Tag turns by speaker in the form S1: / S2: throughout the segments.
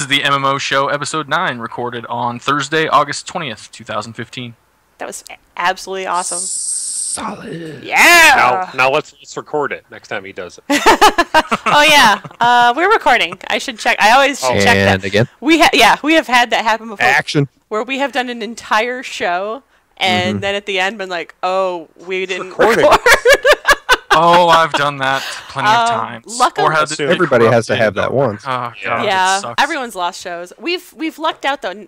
S1: is the MMO Show, Episode 9, recorded on Thursday, August 20th, 2015.
S2: That was absolutely awesome.
S3: Solid.
S2: Yeah!
S4: Now let's record it next time he does it.
S2: Oh, yeah. We're recording. I should check. I always should check that.
S3: And again.
S2: We have had that happen before.
S3: Action.
S2: Where we have done an entire show, and then at the end been like, oh, we didn't record.
S1: Oh, I've done that plenty of times.
S2: Luckily,
S3: everybody has to have that once.
S1: Oh, God,
S2: yeah, everyone's lost shows. We've lucked out though.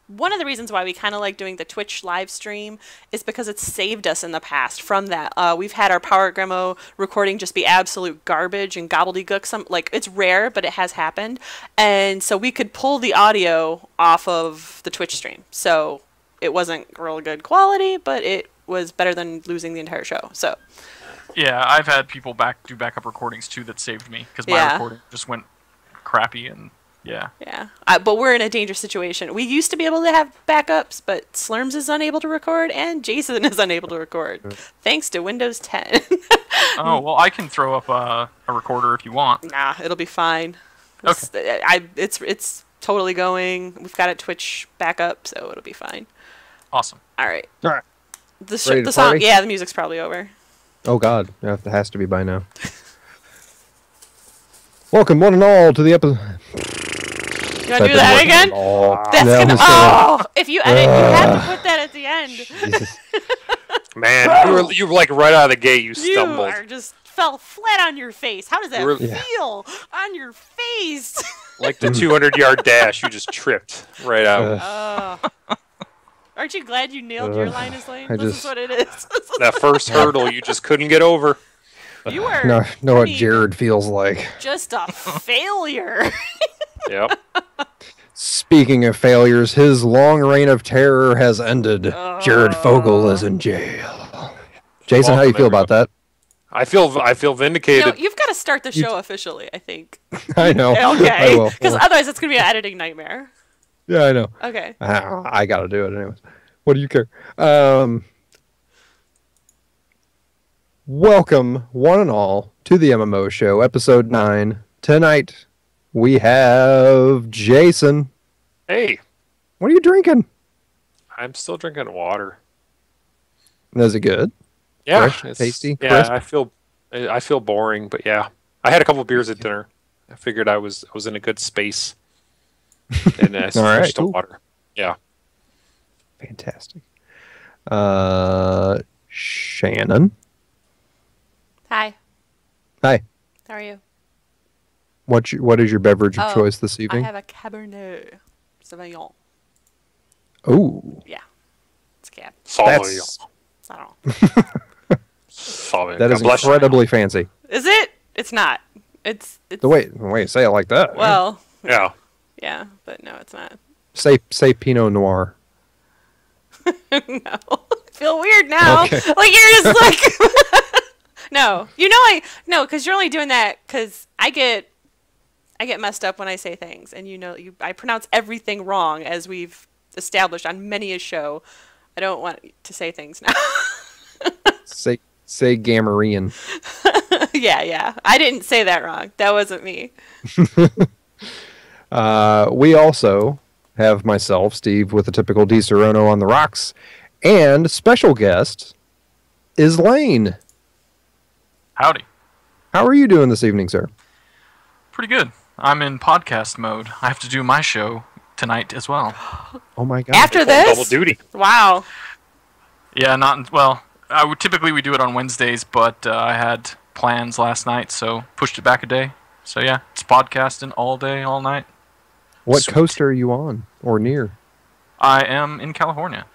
S2: One of the reasons why we kind of like doing the Twitch live stream is because it's saved us in the past from that. We've had our Power Grimo recording just be absolute garbage and gobbledygook. Like it's rare, but it has happened, and so we could pull the audio off of the Twitch stream. So it wasn't real good quality, but it was better than losing the entire show. So.
S1: Yeah, I've had people do backup recordings too that saved me because my recording just went crappy and yeah.
S2: Yeah, but we're in a dangerous situation. We used to be able to have backups, but Slurms is unable to record and Jason is unable to record thanks to Windows 10.
S1: Oh, well, I can throw up a recorder if you want.
S2: Nah, it'll be fine.
S1: Okay.
S2: It's totally going. We've got a Twitch backup, so it'll be fine.
S1: Awesome.
S2: All right. The song,
S3: party?
S2: yeah, the music's probably over.
S3: Oh, God. It has to be by now. Welcome, one and all, to the episode.
S2: You want to do that again? If you edit, you have to put that at the end.
S3: Jesus.
S4: Man, you were like right out of the gate, you stumbled.
S2: You just fell flat on your face. How does that feel on your face?
S4: Like the 200-yard dash, you just tripped right out.
S2: Aren't you glad you nailed your line as lane? This is what it is.
S4: That first hurdle you just couldn't get over.
S2: You were
S3: know what Jared feels like.
S2: Just a failure.
S4: Yep.
S3: Speaking of failures, his long reign of terror has ended. Jared Fogle is in jail. Jason, how do you feel about that?
S4: I feel vindicated.
S2: You've got to start the show officially, I think.
S3: I know.
S2: Okay. Because otherwise it's going to be an editing nightmare.
S3: Yeah, I know.
S2: Okay.
S3: I got to do it anyways. What do you care? Welcome, one and all, to the MMO Show, Episode 9. Tonight, we have Jason.
S4: Hey.
S3: What are you drinking?
S4: I'm still drinking water.
S3: Is it good?
S4: Yeah.
S3: Fresh, tasty,
S4: yeah,
S3: crisp?
S4: I feel boring, but yeah. I had a couple beers at dinner. I figured I was in a good space. And I switched to water. Yeah.
S3: Fantastic. Shannon.
S2: Hi.
S3: Hi.
S2: How are you?
S3: What is your beverage of choice this evening?
S2: I have a Cabernet Sauvignon.
S3: Oh.
S2: Yeah. It's a cab.
S4: Sauvignon.
S2: I don't know.
S4: Sauvignon.
S3: That is incredibly fancy.
S2: Is it? It's not. It's
S3: the way say it like that.
S2: Well.
S4: Yeah.
S2: Yeah, but no, it's not.
S3: Say Pinot Noir.
S2: No. I feel weird now.
S3: Okay.
S2: Like you're just like No. No, because you're only doing that because I get messed up when I say things, and I pronounce everything wrong, as we've established on many a show. I don't want to say things now.
S3: say Gamarian.
S2: Yeah. I didn't say that wrong. That wasn't me.
S3: We also have myself, Steve, with the typical Di Serono on the rocks, and special guest is Lane.
S1: Howdy.
S3: How are you doing this evening, sir?
S1: Pretty good. I'm in podcast mode. I have to do my show tonight as well.
S3: Oh my God.
S2: After this?
S4: Double duty.
S2: Wow.
S1: Yeah, typically we do it on Wednesdays, but I had plans last night, so pushed it back a day. So yeah, it's podcasting all day, all night.
S3: What coast are you on or near?
S1: I am in California.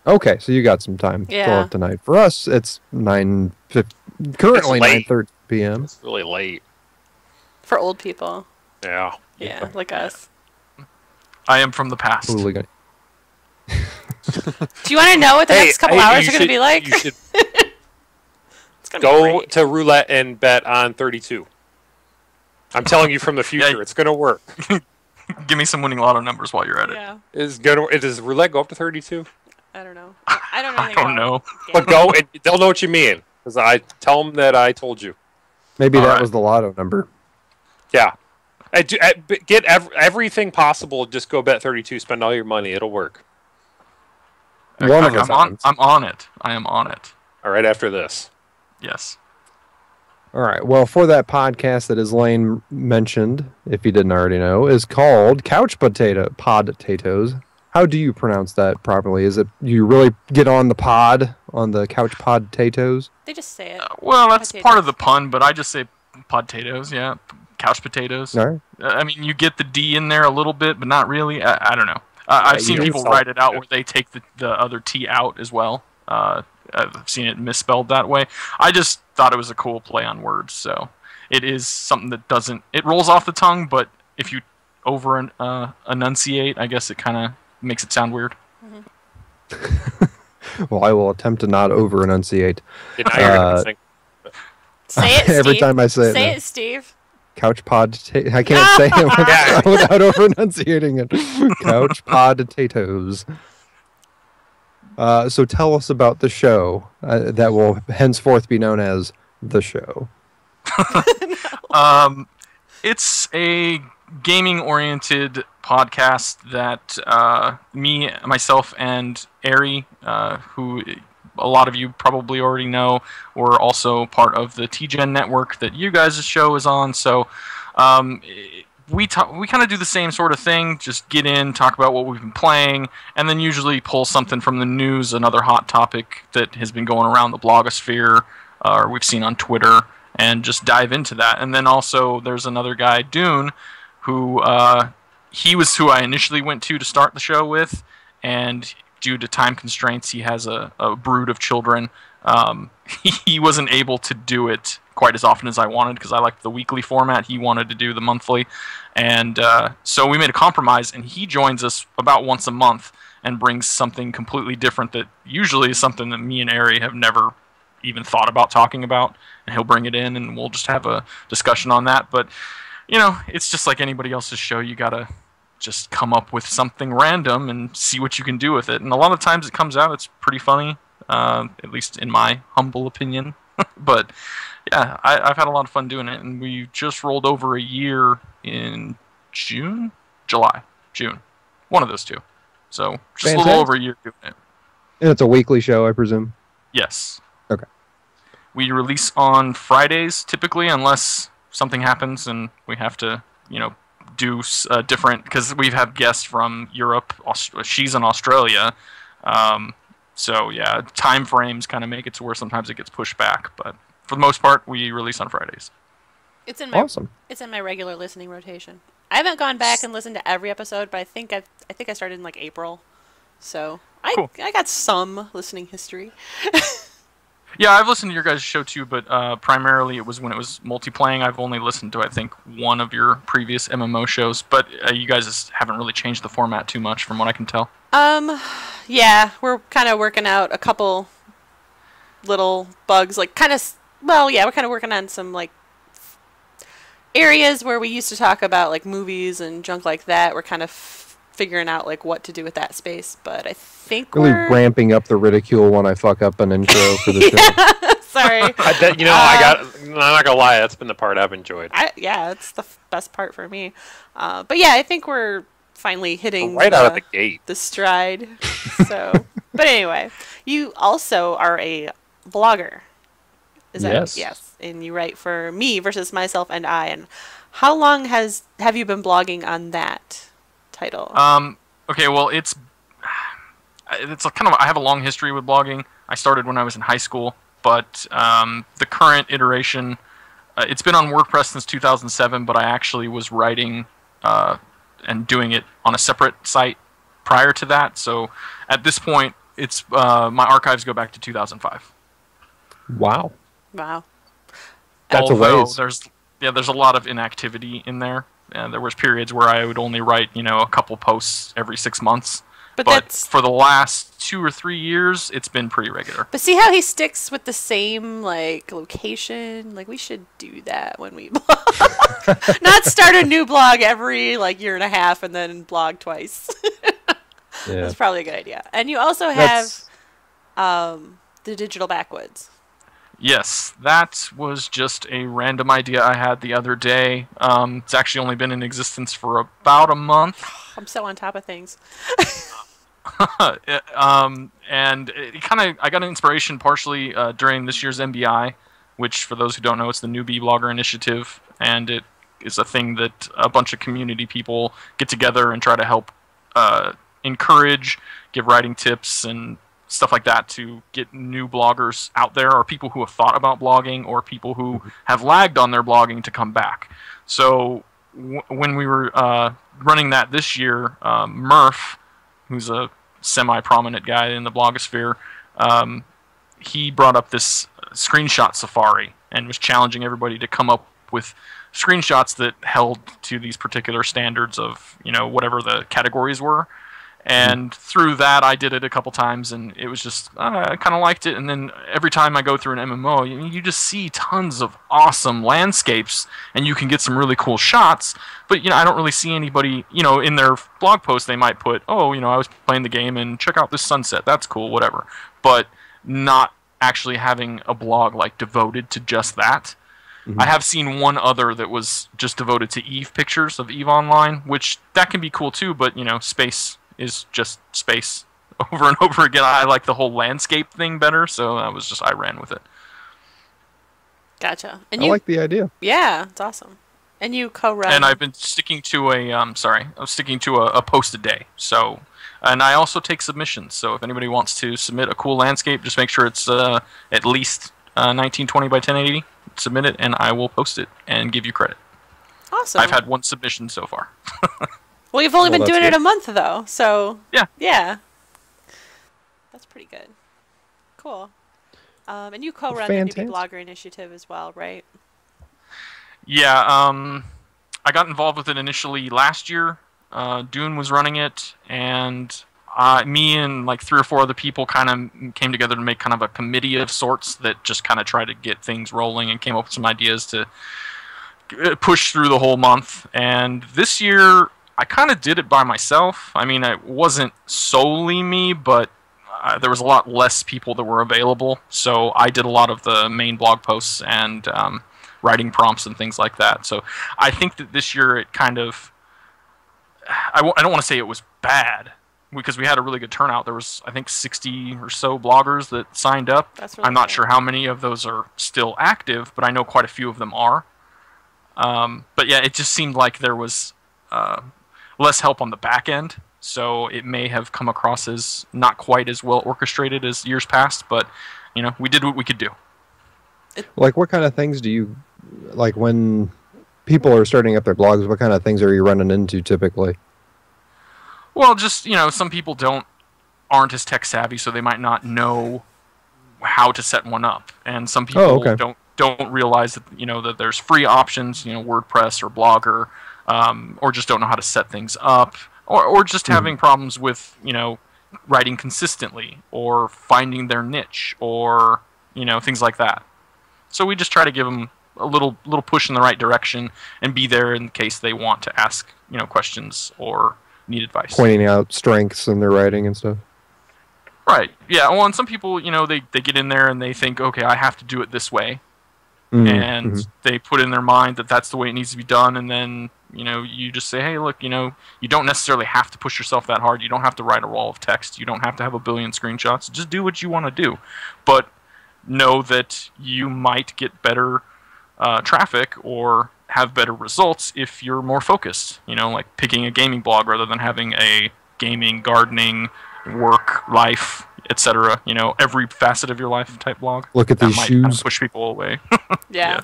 S3: Okay, so you got some time to go up tonight. For us, it's currently 9:30 p.m.
S4: It's really late.
S2: For old people.
S4: Yeah.
S2: Yeah, like us.
S1: I am from the past.
S2: Do you want to know what the next couple hours are going to be like?
S4: You should
S2: it's gonna be
S4: go
S2: great.
S4: to roulette and bet on 32. I'm telling you from the future, it's going to work.
S1: Give me some winning lotto numbers while you're at it.
S2: Yeah.
S4: Does roulette go up to 32?
S2: I don't know. I don't know.
S1: I don't know.
S4: But go, and they'll know what you mean. Because I tell them that I told you.
S3: Maybe that was the lotto number.
S4: Yeah. Get everything possible. Just go bet 32. Spend all your money. It'll work.
S1: I'm on it. I am on it.
S4: All right, after this.
S1: Yes.
S3: All right. Well, for that podcast that, as Lane mentioned, if you didn't already know, is called Podtatoes. How do you pronounce that properly? Is it you really get on the couch Podtatoes?
S2: They just say it.
S1: Well, that's potatoes. Part of the pun, but I just say Podtatoes. Yeah, couch potatoes.
S3: All right.
S1: I mean, you get the D in there a little bit, but not really. I don't know. I've seen people write it out where they take the other T out as well. I've seen it misspelled that way. I just thought it was a cool play on words. So it is something that it rolls off the tongue, but if you over enunciate, I guess it kind of makes it sound weird.
S2: Mm-hmm.
S3: Well, I will attempt to not over enunciate.
S2: Say it, Steve.
S3: Every time I say it.
S2: Say it, Steve.
S3: Couch I can't say it without over enunciating it. Couch Podtatoes. So tell us about the show that will henceforth be known as The Show.
S1: It's a gaming-oriented podcast that myself, and Ari, who a lot of you probably already know, we're also part of the TGen network that you guys' show is on. So we kind of do the same sort of thing, just get in, talk about what we've been playing, and then usually pull something from the news, another hot topic that has been going around the blogosphere, or we've seen on Twitter, and just dive into that. And then also there's another guy, Dune, who he was who I initially went to start the show with, and due to time constraints, he has a brood of children. He wasn't able to do it quite as often as I wanted because I liked the weekly format. He wanted to do the monthly. And so we made a compromise, and he joins us about once a month and brings something completely different that usually is something that me and Ari have never even thought about talking about. And he'll bring it in, and we'll just have a discussion on that. But, you know, it's just like anybody else's show. You got to just come up with something random and see what you can do with it. And a lot of times it comes out, it's pretty funny, at least in my humble opinion. But yeah, I've had a lot of fun doing it, and we just rolled over a year in June, one of those two. So just a little over a year doing it.
S3: And it's a weekly show, I presume?
S1: Yes.
S3: Okay.
S1: We release on Fridays typically, unless something happens and we have to, do different, because we've had guests from Europe. She's in Australia. So yeah, time frames kind of make it to where sometimes it gets pushed back, but for the most part, we release on Fridays.
S2: It's in my regular listening rotation. I haven't gone back and listened to every episode, but I think I started in like April, so
S1: cool.
S2: I got some listening history.
S1: Yeah, I've listened to your guys' show too, but primarily it was when it was multiplaying. I've only listened to, I think, one of your previous MMO shows, but you guys haven't really changed the format too much from what I can tell.
S2: Yeah, we're kind of working out a couple little bugs, we're kind of working on some, like, areas where we used to talk about, like, movies and junk like that. We're kind of figuring out, like, what to do with that space, but I think we're
S3: ramping up the ridicule when I fuck up an intro for the show.
S2: Sorry.
S4: I'm not gonna lie, that's been the part I've enjoyed.
S2: It's the best part for me. But yeah, I think we're finally hitting
S4: out of the gate
S2: the stride. So, but anyway, you also are a blogger. Is that yes? And you write for Me Versus Myself and I. And how long have you been blogging on that title?
S1: Okay, well, it's kind of, I have a long history with blogging. I started when I was in high school, but the current iteration, it's been on WordPress since 2007, but I actually was writing and doing it on a separate site prior to that. So at this point, it's my archives go back to 2005.
S3: Wow.
S1: That's a ways. There's a lot of inactivity in there. There was periods where I would only write, a couple posts every 6 months. But for the last 2 or 3 years, it's been pretty regular.
S2: But see how he sticks with the same, like, location? Like, we should do that when we blog. Not start a new blog every, like, year and a half and then blog twice. That's probably a good idea. And you also have the Digital Backwoods.
S1: Yes, that was just a random idea I had the other day. It's actually only been in existence for about a month.
S2: I'm so on top of things.
S1: And I got an inspiration partially during this year's MBI, which, for those who don't know, it's the Newbie Blogger Initiative, and it is a thing that a bunch of community people get together and try to help encourage, give writing tips, and stuff like that to get new bloggers out there, or people who have thought about blogging, or people who have lagged on their blogging to come back. So when we were running that this year, Murph, who's a semi-prominent guy in the blogosphere, he brought up this screenshot safari and was challenging everybody to come up with screenshots that held to these particular standards of, whatever the categories were. And through that, I did it a couple times, and it was just, I kind of liked it. And then every time I go through an MMO, you just see tons of awesome landscapes, and you can get some really cool shots. But, I don't really see anybody, in their blog post, they might put, I was playing the game, and check out this sunset. That's cool, whatever. But not actually having a blog, devoted to just that. Mm-hmm. I have seen one other that was just devoted to EVE pictures of EVE Online, which that can be cool too, but, space is just space over and over again. I like the whole landscape thing better, so I ran with it.
S2: Gotcha.
S3: And I like the idea.
S2: Yeah, it's awesome. And you co-run.
S1: And I've been sticking to a post a day. So, and I also take submissions. So if anybody wants to submit a cool landscape, just make sure it's at least 1920 by 1080. Submit it, and I will post it and give you credit.
S2: Awesome.
S1: I've had one submission so far.
S2: Well, you've only been doing it a month, though, so... Yeah. That's pretty good. Cool. And you co-run the Newbie Blogger Initiative as well, right?
S1: Yeah, I got involved with it initially last year. Dune was running it, and me and 3 or 4 other people kind of came together to make kind of a committee of sorts that just kind of tried to get things rolling and came up with some ideas to push through the whole month. And this year, I kind of did it by myself. I mean, it wasn't solely me, but there was a lot less people that were available. So I did a lot of the main blog posts and writing prompts and things like that. So I think that this year it kind of... I don't want to say it was bad, because we had a really good turnout. There was, I think, 60 or so bloggers that signed up.
S2: That's really
S1: I'm not sure how many of those are still active, but I know quite a few of them are. But yeah, it just seemed like there was... less help on the back end, so it may have come across as not quite as well orchestrated as years past, but we did what we could do.
S3: What kind of things do you when people are starting up their blogs? What kind of things are you running into typically?
S1: Well, just some people aren't as tech savvy, so they might not know how to set one up, and some people don't realize that that there's free options, WordPress or Blogger. Or just don't know how to set things up, or just having problems with, writing consistently, or finding their niche, or, things like that. So we just try to give them a little push in the right direction and be there in case they want to ask, questions or need advice.
S3: Pointing out strengths in their writing and stuff.
S1: Right. Yeah. Well, and some people, they get in there and they think, okay, I have to do it this way. And they put in their mind that that's the way it needs to be done, and then you just say, hey, look, you don't necessarily have to push yourself that hard. You don't have to write a wall of text. You don't have to have a billion screenshots. Just do what you want to do, but know that you might get better traffic or have better results if you're more focused. Like picking a gaming blog rather than having a gaming, gardening, work, life, etc. Every facet of your life type blog.
S3: Look at these shoes.
S1: Kind of push people away.
S2: Yeah.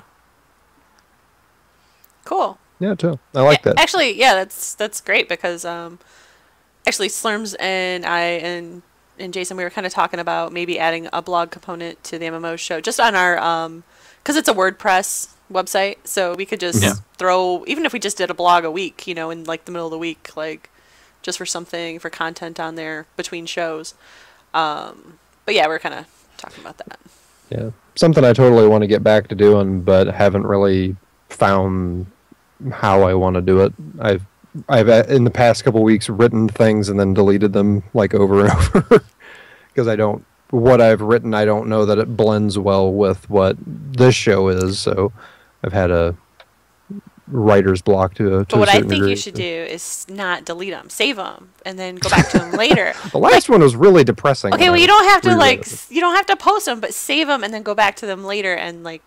S2: Cool.
S3: Yeah, too. I like that.
S2: Actually, yeah, that's great because actually Slurms and I and Jason, we were kind of talking about maybe adding a blog component to the MMO show just on our because it's a WordPress website, so we could just throw, even if we just did a blog a week, in the middle of the week, just for something for content on there between shows. But yeah, we're kind of talking about that.
S3: Yeah, something I totally want to get back to doing, but haven't really found how I want to do it. I've in the past couple weeks written things and then deleted them over and over because I don't what I've written, I don't know that it blends well with what this show is. So I've had a writer's block to
S2: But what
S3: a
S2: I
S3: certain
S2: think
S3: degree.
S2: you should do is not delete them, save them, and then go back to them later.
S3: The last one was really depressing.
S2: Okay, well, you don't have to
S3: reread it.
S2: you don't have to post them, but save them and then go back to them later and like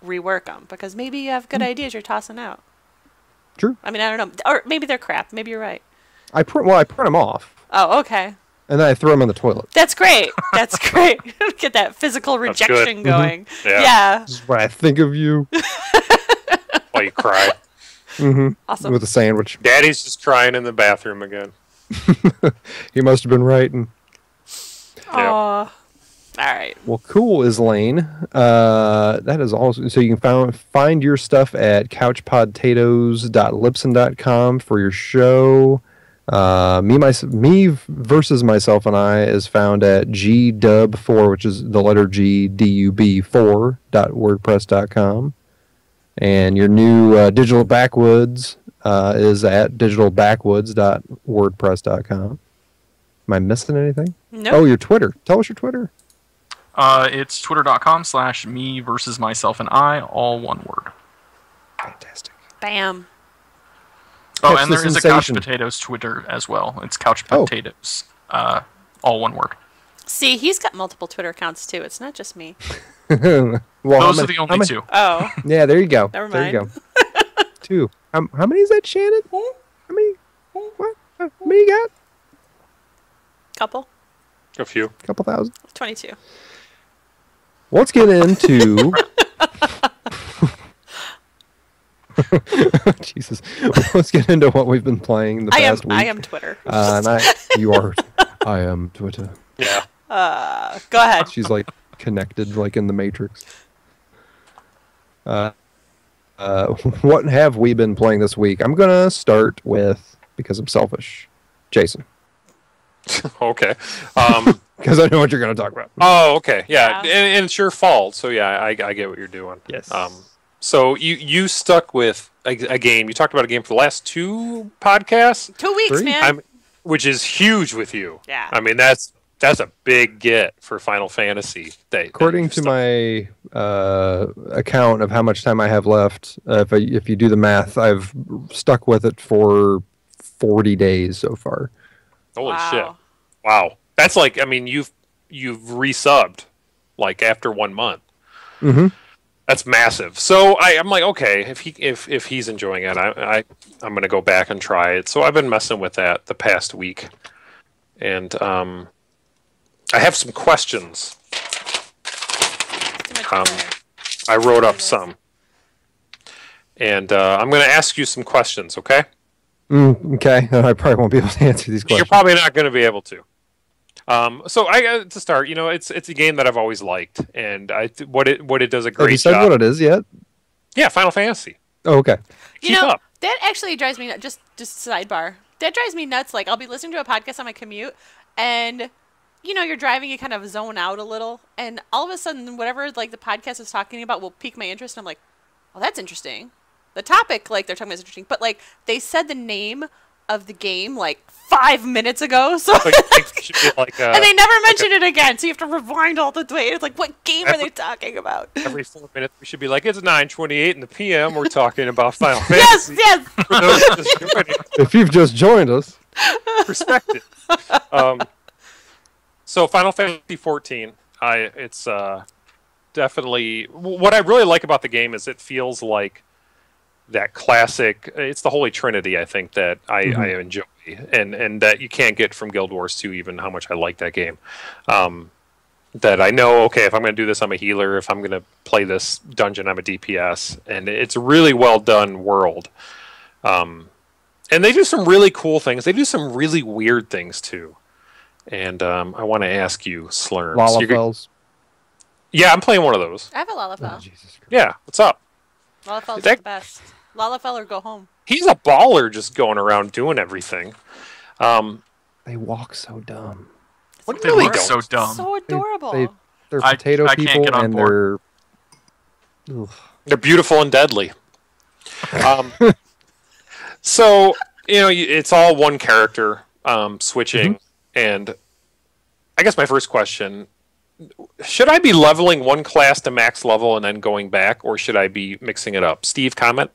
S2: rework them because maybe you have good ideas you're tossing out.
S3: True.
S2: I mean, I don't know, or maybe they're crap. Maybe you're right.
S3: I print them off,
S2: Oh, okay.
S3: and then I throw them in the toilet.
S2: That's great. That's great. Get that physical rejection going. Yeah.
S3: This is what I think of you.
S4: While you cry.
S2: Awesome.
S3: With a sandwich.
S4: Daddy's just crying in the bathroom again.
S3: He must have been right. And
S2: Aw. All right.
S3: well, cool is Lane. That is also so you can find your stuff at couchpodtatoes.libsyn.com for your show. Me versus myself and I is found at gdub4, which is the letter G dub4.wordpress.com. And your new Digital Backwoods is at digitalbackwoods.wordpress.com. Am I missing anything?
S2: Nope.
S3: Oh, your Twitter. Tell us your Twitter.
S1: It's twitter.com/me versus myself and I, all one word.
S3: Fantastic.
S2: Bam.
S1: Oh,
S3: Catch
S1: and
S3: the
S1: there is a
S3: sensation.
S1: Couch Potatoes Twitter as well. It's Couch Potatoes, all one word.
S2: See, he's got multiple Twitter accounts too. It's not just me.
S3: Well,
S1: Those are the only two.
S2: Oh.
S3: Yeah, there you go.
S2: Never
S3: There you go.
S2: mind.
S3: 2. How many is that, Shannon? How many? What? How many you got?
S2: Couple.
S4: A few.
S3: Couple thousand.
S2: 22.
S3: Let's get into. Jesus. Let's get into what we've been playing the past week.
S2: I am Twitter.
S3: You are. I am Twitter.
S4: Yeah.
S2: Go ahead.
S3: She's like connected, like in the Matrix. What have we been playing this week? I'm gonna start with, because I'm selfish, Jason,
S4: Okay.
S3: because I know what you're gonna talk about.
S4: Oh, okay. Yeah,
S2: Yeah.
S4: and it's your fault. So yeah, I get what you're doing.
S3: Yes.
S4: So you stuck with a game. You talked about a game for the last 2 podcasts,
S2: 2 weeks,
S3: 3?
S2: man.
S4: which is huge with you.
S2: Yeah.
S4: I mean that's a big get for Final Fantasy.
S3: According to my account of how much time I have left, if you do the math, I've stuck with it for 40 days so far.
S4: Holy
S2: Wow.
S4: shit! Wow, that's like you've resubbed like after 1 month.
S3: Mm-hmm.
S4: That's massive. So I'm like, okay, if he's enjoying it, I'm gonna go back and try it. So I've been messing with that the past week, and I have some questions. I wrote up some, and I'm gonna ask you some questions. Okay?
S3: Okay, I probably won't be able to answer these
S4: You're
S3: questions.
S4: probably not gonna be able to. So to start, it's a game that I've always liked, and what it does a
S3: Have you
S4: great
S3: said
S4: job.
S3: what it is yet?
S4: Yeah, Final Fantasy.
S3: Oh, okay.
S2: You
S4: Keep
S2: know,
S4: up.
S2: that actually drives me nuts. Just sidebar. That drives me nuts. Like, I'll be listening to a podcast on my commute, and you're driving, you kind of zone out a little, and all of a sudden, whatever like the podcast is talking about will pique my interest, and I'm like, oh, that's interesting. The topic, like they're talking about, is interesting, but like they said the name of the game like 5 minutes ago, so
S4: So you think it should be like
S2: and they never mentioned it again, so you have to rewind all the way. It's like, what game are they talking about?
S4: every 4 minutes we should be like, it's 9:28 in the PM. We're talking about Final
S2: Yes,
S4: Fantasy.
S2: yes.
S4: For those of us joining,
S3: If you've just joined us,
S4: perspective. So Final Fantasy 14, it's definitely what I really like about the game is it feels like that classic. It's the Holy Trinity, I think, that I enjoy, and that you can't get from Guild Wars 2. Even how much I like that game. That I know, okay, if I'm going to do this, I'm a healer. If I'm going to play this dungeon, I'm a DPS, and it's a really well done world. And they do some really cool things. They do some really weird things too. And I want to ask you, Slurms.
S3: Lalafels.
S4: Yeah, I'm playing one of those.
S2: I have a Lalafell.
S3: Jesus Christ.
S4: Yeah, what's up?
S2: Lalafell's
S4: That-
S2: the best. Lalafell or go home.
S4: He's a baller, just going around doing everything.
S3: They walk so dumb.
S4: What
S1: They
S4: really
S1: look
S4: don't?
S1: so dumb.
S2: So adorable.
S3: They're
S1: I
S3: potato
S1: can't
S3: people,
S1: get on
S3: and
S1: board.
S3: they're. Ugh.
S4: They're beautiful and deadly. So it's all one character switching, and I guess my first question: should I be leveling one class to max level and then going back, or should I be mixing it up? Steve, comment.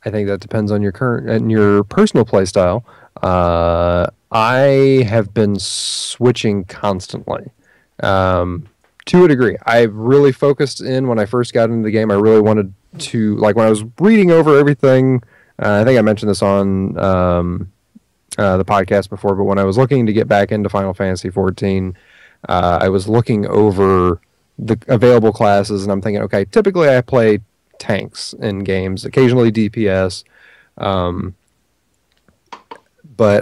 S3: I think that depends on your current and your personal play style. I have been switching constantly. To a degree. I really focused in when I first got into the game. I really wanted to, like when I was reading over everything, I think I mentioned this on the podcast before, but when I was looking to get back into Final Fantasy XIV, I was looking over the available classes, and I'm thinking, okay, typically I play tanks in games, occasionally DPS, but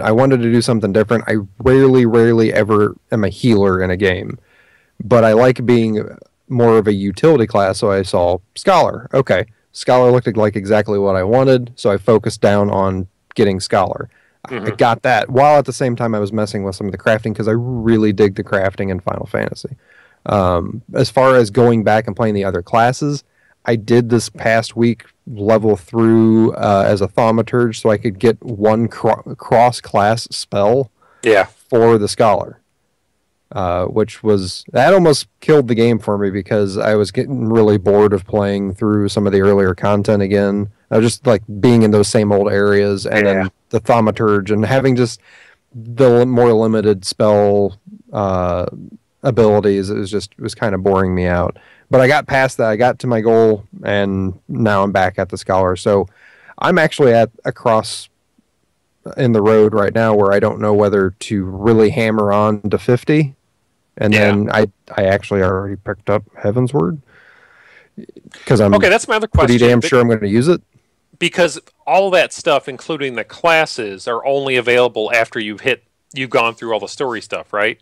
S3: I wanted to do something different. I rarely ever am a healer in a game, but I like being more of a utility class, so I saw Scholar. Okay, Scholar looked like exactly what I wanted, so I focused down on getting Scholar. I got that, while at the same time I was messing with some of the crafting, because I really dig the crafting in Final Fantasy. As far as going back and playing the other classes, I did this past week level through as a thaumaturge so I could get one cross-class spell for the Scholar. Which was, that almost killed the game for me because I was getting really bored of playing through some of the earlier content again. I was just like being in those same old areas, and then the thaumaturge and having just the more limited spell abilities. It was kind of boring me out. But I got past that. I got to my goal, and now I'm back at the Scholar. So I'm actually at a cross in the road right now where I don't know whether to really hammer on to 50. And then I actually already picked up Heaven's Word because I'm
S4: that's my other question.
S3: Pretty damn sure I'm going to use it.
S4: Because all that stuff, including the classes, are only available after you've gone through all the story stuff, right?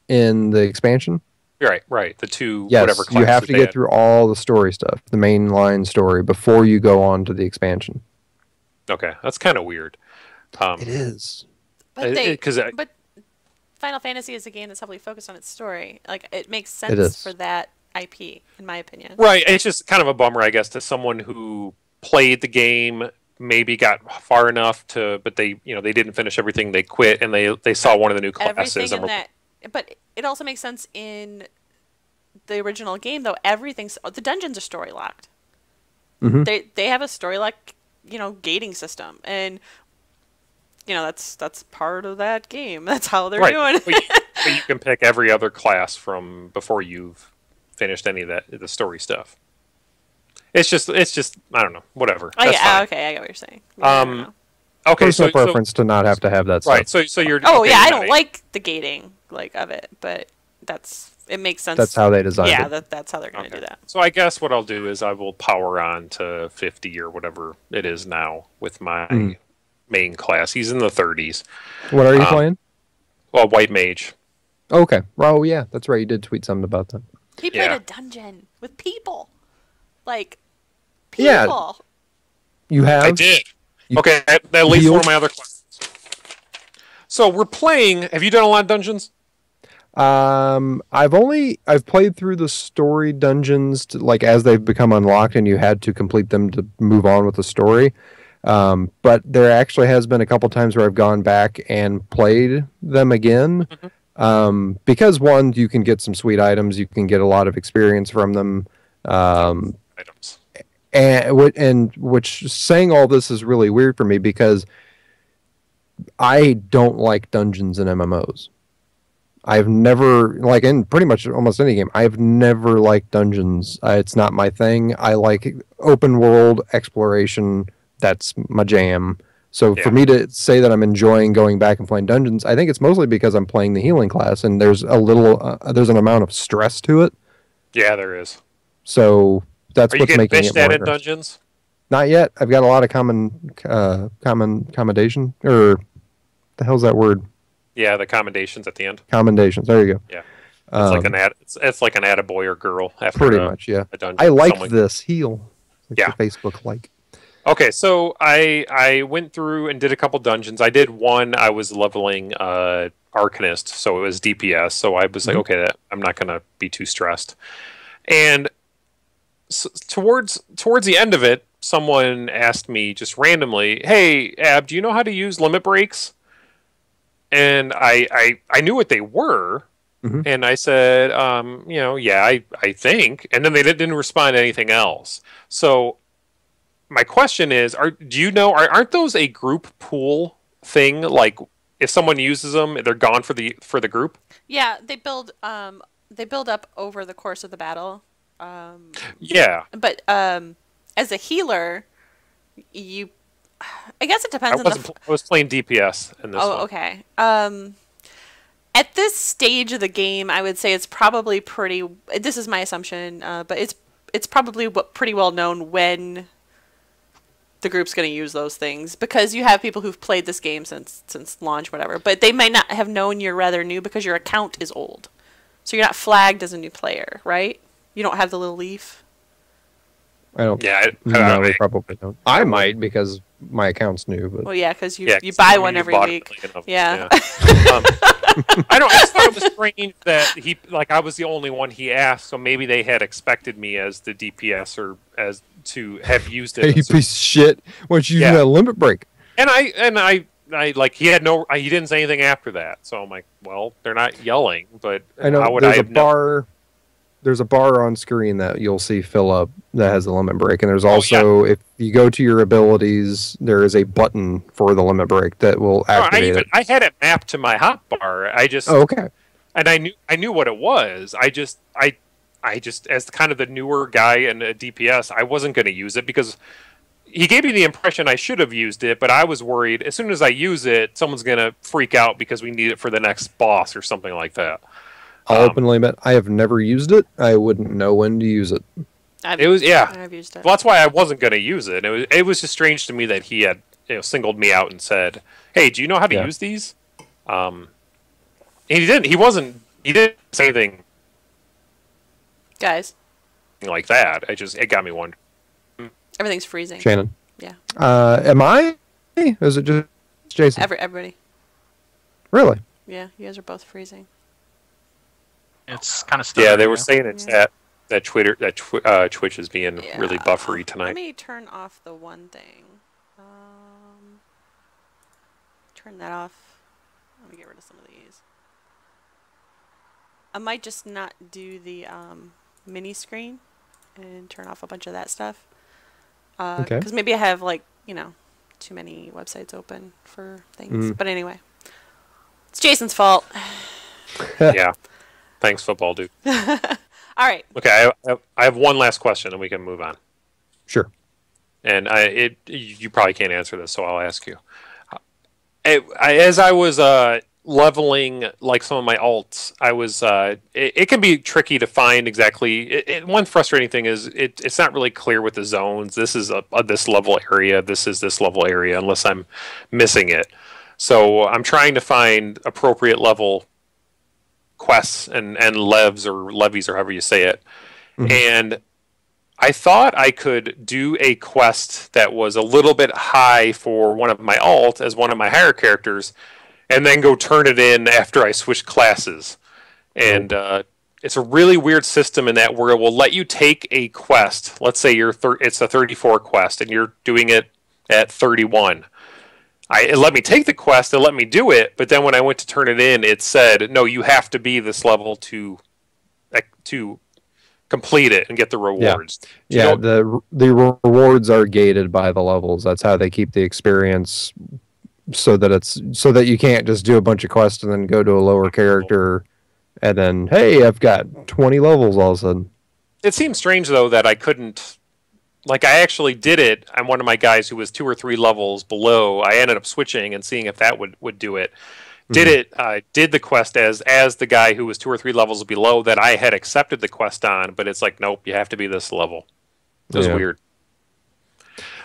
S3: In the expansion?
S4: Right. The two,
S3: Yes,
S4: whatever classes
S3: you have to get through all the story stuff, the mainline story, before you go on to the expansion.
S4: Okay, that's kind of weird.
S3: It is.
S2: But Final Fantasy is a game that's heavily focused on its story. Like, it makes sense for that IP, in my opinion.
S4: Right. It's just kind of a bummer, I guess, to someone who played the game, maybe got far enough but they didn't finish everything. They quit, and they saw one of the new classes.
S2: But it also makes sense in the original game, though. The dungeons are story locked.
S3: Mm-hmm.
S2: They have a story lock, gating system, and that's part of that game. That's how they're doing.
S4: But you can pick every other class from before you've finished any of the story stuff. It's just I don't know, whatever.
S2: Okay, I get what you're saying.
S4: Okay,
S3: personal preference to not have to have that stuff.
S4: Right. So you're.
S2: I don't like the gating of it, but it makes sense.
S3: That's how they designed it.
S2: Yeah, that's how they're going to do that.
S4: So I guess what I'll do is I will power on to 50 or whatever it is now with my main class. He's in the 30s.
S3: What are you playing?
S4: Well, White Mage.
S3: Okay. Oh, yeah, that's right. You did tweet something about that.
S2: He played a dungeon with people. People.
S3: Yeah. You have?
S4: I did. Okay, at least one of my other classes. So we're playing. Have you done a lot of dungeons?
S3: I've played through the story dungeons as they've become unlocked, and you had to complete them to move on with the story. But there actually has been a couple times where I've gone back and played them again. Because one, you can get some sweet items, you can get a lot of experience from them.
S4: Items.
S3: And which saying all this is really weird for me because I don't like dungeons in MMOs. I've never, in pretty much almost any game, I've never liked dungeons. It's not my thing. I like open world exploration. That's my jam. So for me to say that I'm enjoying going back and playing dungeons, I think it's mostly because I'm playing the healing class, and there's there's an amount of stress to it.
S4: Yeah, there is.
S3: So that's what's making it more
S4: at in dungeons.
S3: Not yet. I've got a lot of commendation, or the hell's that word?
S4: Yeah, the commendations at the end.
S3: Commendations. There you go.
S4: Yeah, it's like an attaboy or girl. After
S3: pretty much, yeah.
S4: A dungeon.
S3: I like this heal. Facebook like.
S4: Okay, so I went through and did a couple dungeons. I did one. I was leveling Arcanist, so it was DPS. So I was like, okay, I'm not going to be too stressed. And so towards the end of it, someone asked me just randomly, "Hey, Ab, do you know how to use limit breaks?" And I knew what they were, And I said, yeah, I think. And then they didn't respond to anything else. So my question is, aren't those a group pool thing? Like if someone uses them, they're gone for the group?
S2: Yeah, they build up over the course of the battle.
S4: Yeah.
S2: But as a healer, I guess it depends
S4: I was playing DPS in this one.
S2: Oh, okay. At this stage of the game, I would say it's probably pretty. This is my assumption, but it's probably pretty well known when the group's going to use those things, because you have people who've played this game since launch, whatever. But they might not have known you're rather new because your account is old, so you're not flagged as a new player, right? You don't have the little leaf.
S3: I don't.
S4: Yeah,
S3: no, they probably don't. I might because my account's new, but
S2: well, yeah, because you buy one every week. Yeah.
S4: I just thought it was strange that I was the only one he asked, so maybe they had expected me as the DPS or as to have used it.
S3: Hey, you piece of shit! Why don't you use that limit break?
S4: And I he didn't say anything after that, so I'm like, well, they're not yelling, but
S3: I know
S4: how would
S3: there's a bar. There's a bar on screen that you'll see fill up that has the limit break, and there's also if you go to your abilities, there is a button for the limit break that will activate it.
S4: I had it mapped to my hotbar.
S3: Okay.
S4: And I knew what it was. I just as kind of the newer guy in a DPS, I wasn't going to use it because he gave me the impression I should have used it, but I was worried as soon as I use it, someone's going to freak out because we need it for the next boss or something like that.
S3: I'll openly admit I have never used it. I wouldn't know when to use it.
S2: I've used it.
S4: Well, that's why I wasn't going to use it. It was just strange to me that he had singled me out and said, "Hey, do you know how to use these?" And he didn't. He didn't say anything,
S2: guys,
S4: like that. It got me wondering.
S2: Everything's freezing.
S3: Shannon.
S2: Yeah.
S3: Am I? Is it just Jason?
S2: Everybody.
S3: Really?
S2: Yeah, you guys are both freezing.
S1: It's kind of stuck.
S4: Yeah, they were saying in chat that Twitch is being really buffery tonight.
S2: Let me turn off the one thing. Turn that off. Let me get rid of some of these. I might just not do the mini screen and turn off a bunch of that stuff.
S3: Okay.
S2: Because maybe I have too many websites open for things. But anyway, it's Jason's fault.
S4: Yeah. Thanks, football dude.
S2: All right.
S4: Okay, I have one last question, and we can move on.
S3: Sure.
S4: And you probably can't answer this, so I'll ask you. As I was leveling like some of my alts, I was. It can be tricky to find exactly. One frustrating thing is it's not really clear with the zones. This is this level area. This is this level area, unless I'm missing it. So I'm trying to find appropriate level quests and levies or however you say it. And I thought I could do a quest that was a little bit high for one of my alt as one of my higher characters, and then go turn it in after I switch classes. And it's a really weird system in that where it will let you take a quest. Let's say it's a 34 quest and you're doing it at 31. It let me take the quest, it let me do it, but then when I went to turn it in, it said, no, you have to be this level to complete it and get the rewards.
S3: Yeah, the rewards are gated by the levels. That's how they keep the experience so that you can't just do a bunch of quests and then go to a lower character and then, hey, I've got 20 levels all of a sudden.
S4: It seems strange, though, that I couldn't... Like, I actually did it. I'm one of my guys who was 2 or 3 levels below. I ended up switching and seeing if that would do it. Did the quest as the guy who was 2 or 3 levels below that I had accepted the quest on, but it's like, nope, you have to be this level. It was weird.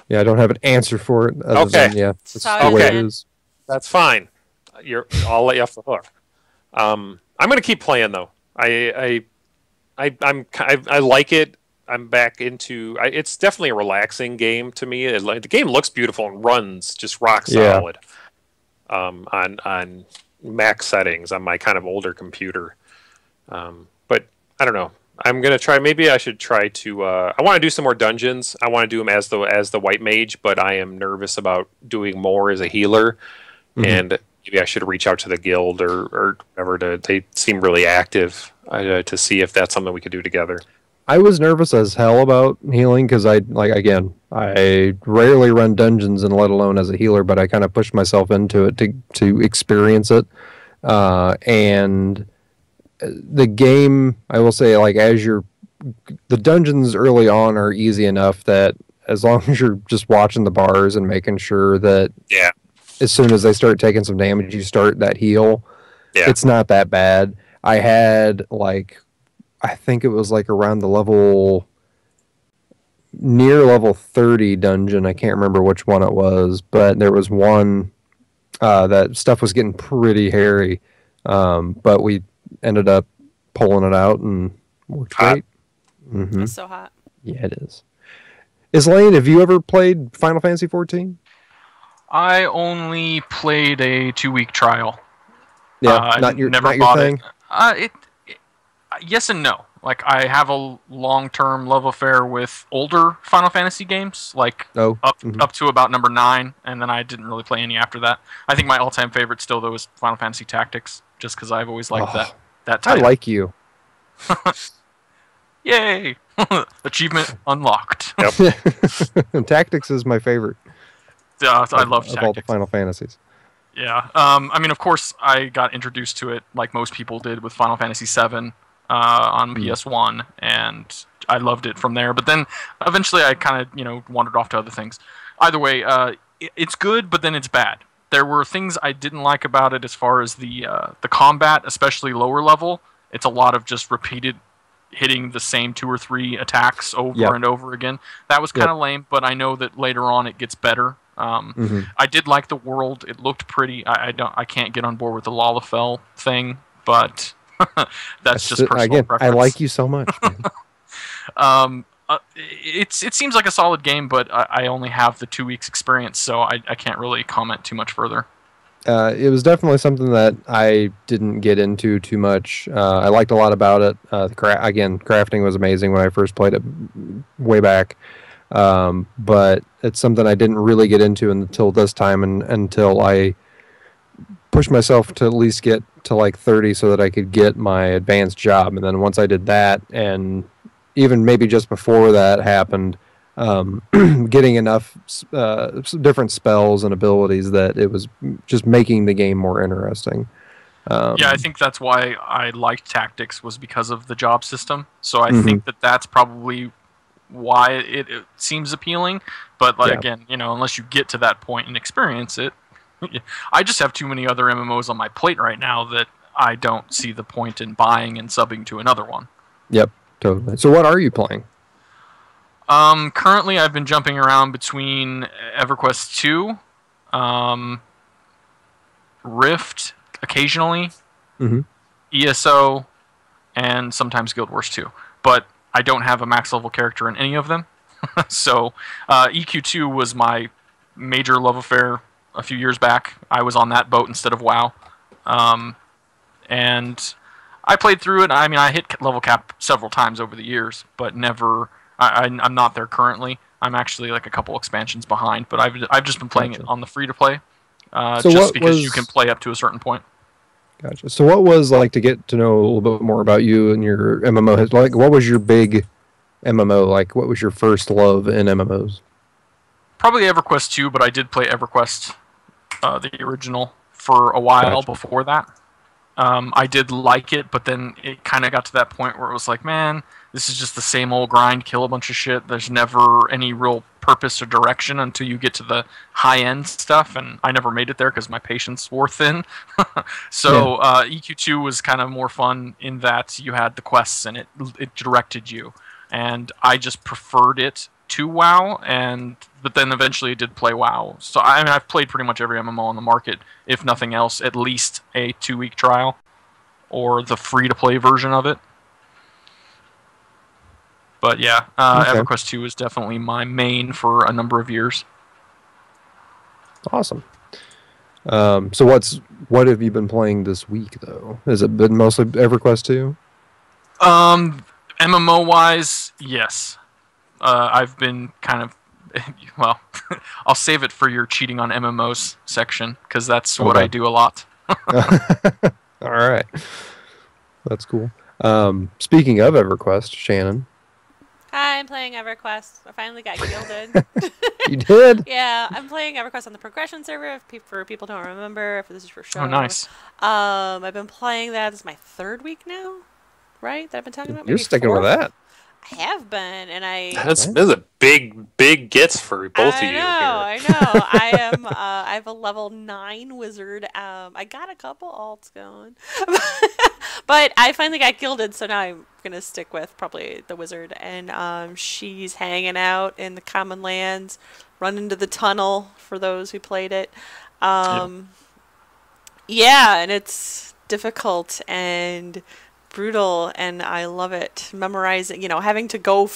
S3: Yeah, I don't have an answer for it. Other than, that's the way it is.
S4: That's fine. I'll let you off the hook. I'm going to keep playing, though. I like it. I'm back into. It's definitely a relaxing game to me. The game looks beautiful and runs just rock solid. On max settings on my kind of older computer. But I don't know. I'm gonna try. Maybe I should try to. I want to do some more dungeons. I want to do them as the white mage, but I am nervous about doing more as a healer. And maybe I should reach out to the guild or whatever. They seem really active to see if that's something we could do together.
S3: I was nervous as hell about healing because I rarely run dungeons and let alone as a healer, but I kind of pushed myself into it to experience it. And the game, I will say, like the dungeons early on are easy enough that as long as you're just watching the bars and making sure that as soon as they start taking some damage, you start that heal. Yeah. It's not that bad. I had I think it was around the near level 30 dungeon. I can't remember which one it was, but there was one that stuff was getting pretty hairy. But we ended up pulling it out and worked great. Mm-hmm.
S2: It's so hot.
S3: Yeah, it is. Lane, have you ever played Final Fantasy 14?
S1: I only played a 2-week trial.
S3: Yeah, not your thing?
S1: Yes and no. I have a long-term love affair with older Final Fantasy games, up to about number 9, and then I didn't really play any after that. I think my all-time favorite still, though, is Final Fantasy Tactics, just because I've always liked that title.
S3: I like you.
S1: Yay! Achievement unlocked.
S3: Yep. Tactics is my favorite.
S1: I love Tactics.
S3: Of all the Final Fantasies.
S1: Yeah. I mean, of course, I got introduced to it like most people did with Final Fantasy VII on PS1, and I loved it from there. But then eventually I kind of, wandered off to other things. Either way, it's good, but then it's bad. There were things I didn't like about it as far as the combat, especially lower level. It's a lot of just repeated hitting the same 2 or 3 attacks over and over again. That was kind of lame, but I know that later on it gets better. I did like the world. It looked pretty. I can't get on board with the Lalafell thing, but that's just personal preference.
S3: I like you so much.
S1: It seems like a solid game, but I only have the 2 weeks experience, so I can't really comment too much further.
S3: It was definitely something that I didn't get into too much. I liked a lot about it. Crafting was amazing when I first played it way back. But it's something I didn't really get into until this time, and until I pushed myself to at least get to 30 so that I could get my advanced job. And then once I did that, and even maybe just before that happened, getting enough different spells and abilities that it was just making the game more interesting.
S1: I think that's why I liked Tactics, was because of the job system. So I think that's probably why it seems appealing. But again, unless you get to that point and experience it, I just have too many other MMOs on my plate right now that I don't see the point in buying and subbing to another one.
S3: Yep, totally. So what are you playing?
S1: Currently, I've been jumping around between EverQuest 2, Rift occasionally, ESO, and sometimes Guild Wars 2. But I don't have a max level character in any of them. So EQ2 was my major love affair a few years back. I was on that boat instead of WoW. And I played through it. I mean, I hit level cap several times over the years, but never... I'm not there currently. I'm actually a couple expansions behind, but I've just been playing it on the free-to-play, just because you can play up to a certain point.
S3: Gotcha. So what was to get to know a little bit more about you and your MMO? What was your big MMO? What was your first love in MMOs?
S1: Probably EverQuest 2, but I did play EverQuest, the original, for a while before that. I did like it, but then it kind of got to that point where it was man, this is just the same old grind, kill a bunch of shit. There's never any real purpose or direction until you get to the high-end stuff, and I never made it there because my patience wore thin. So EQ2 was kind of more fun in that you had the quests, and it directed you. And I just preferred it to WoW, but then eventually I did play WoW. So I've played pretty much every MMO on the market, if nothing else, at least a 2-week trial, or the free-to-play version of it. But yeah, EverQuest 2 was definitely my main for a number of years.
S3: Awesome. So what have you been playing this week, though? Has it been mostly EverQuest 2?
S1: MMO-wise, yes. I've been kind of well, I'll save it for your cheating on MMOs section because that's what I do a lot.
S3: All right, that's cool. Speaking of EverQuest, Shannon.
S2: Hi, I'm playing EverQuest. I finally got gilded.
S3: You did?
S2: Yeah, I'm playing EverQuest on the progression server. For people who don't remember, if this is for show.
S1: Oh, nice.
S2: I've been playing that. This is my 3rd week now, right? That I've been talking about.
S3: You're
S2: Maybe
S3: sticking
S2: 4th?
S3: with that.
S2: I have been, and
S4: That's a big gets for both of you here.
S2: I know. I have a level 9 wizard. I got a couple alts going, but I finally got gilded, so now I'm gonna stick with probably the wizard. And she's hanging out in the common lands, run into the tunnel for those who played it. Yeah, and it's difficult and brutal, and I love it. Memorizing, having to go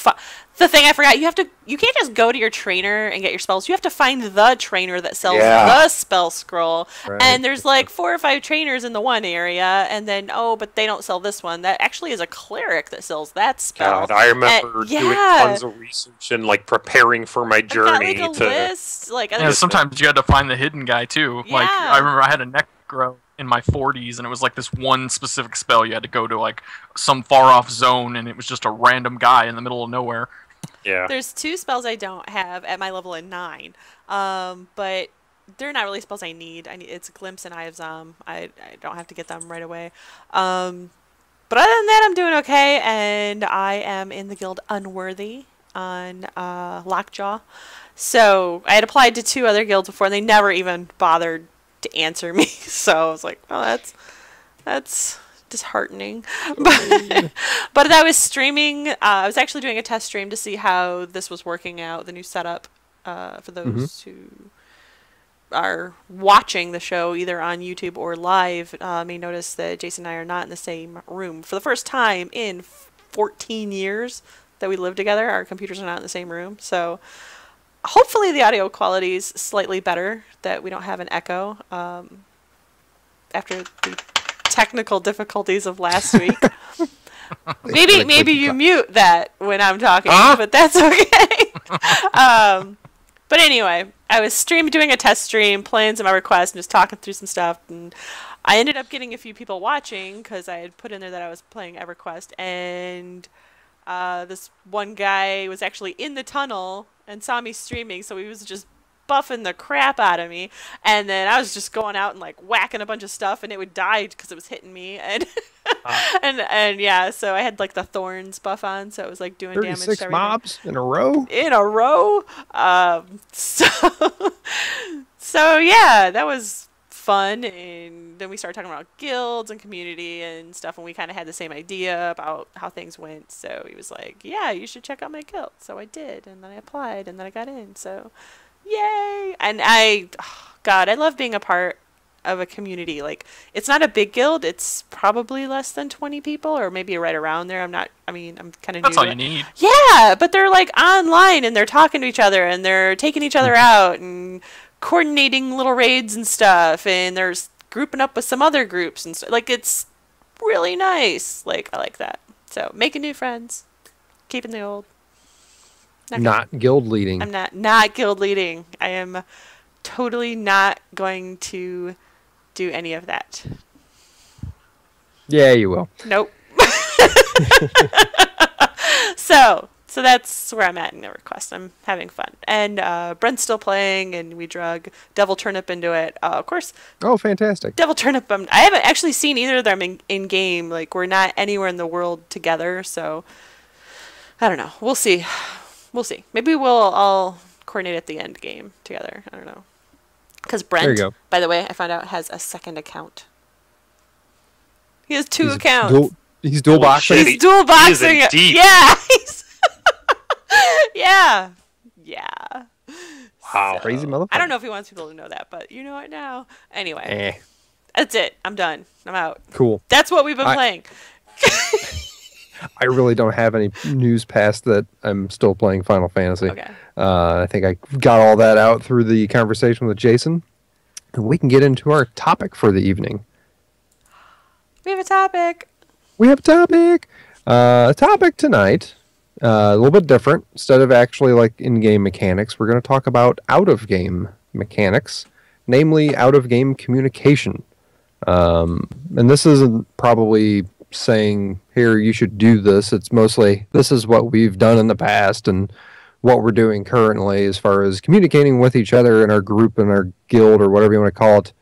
S2: the thing I forgot, you can't just go to your trainer and get your spells. You have to find the trainer that sells the spell scroll. Right. And there's like 4 or 5 trainers in the one area, and then but they don't sell this one. That actually is a cleric that sells that spell.
S4: God, I remember doing tons of research and like preparing for my journey.
S2: I've got, like, a list, like
S1: sometimes you had to find the hidden guy too.
S2: Yeah.
S1: Like I remember I had a necro in my 40s, and it was like this one specific spell. You had to go to like some far off zone, and it was just a random guy in the middle of nowhere.
S4: Yeah.
S2: There's 2 spells I don't have at my level of 9, but they're not really spells I need. It's Glimpse and Eye of Zom. I don't have to get them right away. But other than that, I'm doing okay, and I am in the guild Unworthy on Lockjaw. So I had applied to 2 other guilds before, and they never even bothered to answer me. So I was like, oh, that's disheartening. But I was streaming. I was actually doing a test stream to see how this was working out, the new setup, for those who are watching the show either on YouTube or live. May notice that Jason and I are not in the same room for the first time in 14 years that we live together. Our computers are not in the same room, so hopefully the audio quality is slightly better, that we don't have an echo after the technical difficulties of last week. maybe you mute that when I'm talking, but that's okay. But anyway, I was doing a test stream, playing some EverQuest, and just talking through some stuff, and I ended up getting a few people watching because I had put in there that I was playing EverQuest, and this one guy was actually in the tunnel and saw me streaming, so he was just buffing the crap out of me, and then I was just going out and like whacking a bunch of stuff, and it would die because it was hitting me, and and yeah, so I had like the thorns buff on, so it was like doing damage to everything.
S3: 36 mobs in a row?
S2: So yeah, that was fun, and then we started talking about guilds and community and stuff, and we kind of had the same idea about how things went, so he was like, yeah, you should check out my guild. So I did, and then I applied, and then I got in, so yay. And God, I love being a part of a community. Like, it's not a big guild, it's probably less than 20 people, or maybe right around there. I'm kind of new.
S1: That's all you need.
S2: Yeah, but they're like online, and they're talking to each other, and they're taking each other out, and coordinating little raids and stuff, and there's grouping up with some other groups and stuff. Like, it's really nice. Like, I like that. So making new friends, keeping the old.
S3: Not guild leading.
S2: I'm not guild leading. I am totally not going to do any of that.
S3: Yeah, you will.
S2: Nope. So that's where I'm at in the request. I'm having fun. And Brent's still playing, and we drug Devil Turnip into it. Of course.
S3: Oh, fantastic.
S2: Devil Turnip, I haven't actually seen either of them in game. Like, we're not anywhere in the world together, so I don't know. We'll see. Maybe we'll all coordinate at the end game together. I don't know. Because Brent, by the way, I found out, has a second account. He has 2 accounts.
S3: He's dual boxing.
S2: He's dual boxing. Yeah. Yeah.
S4: Wow.
S2: So,
S3: crazy motherfucker.
S2: I don't know if he wants people to know that, but you know it now. Anyway. That's it. I'm done. I'm out.
S3: Cool.
S2: That's what we've been playing.
S3: I really don't have any news past that. I'm still playing Final Fantasy.
S2: Okay.
S3: I think I got all that out through the conversation with Jason. And we can get into our topic for the evening.
S2: We have a topic.
S3: A topic tonight A little bit different. Instead of actually like in-game mechanics, we're going to talk about out-of-game mechanics, namely out-of-game communication. And this isn't probably saying, here, you should do this. It's mostly, this is what we've done in the past and what we're doing currently as far as communicating with each other in our group and our guild or whatever you want to call it,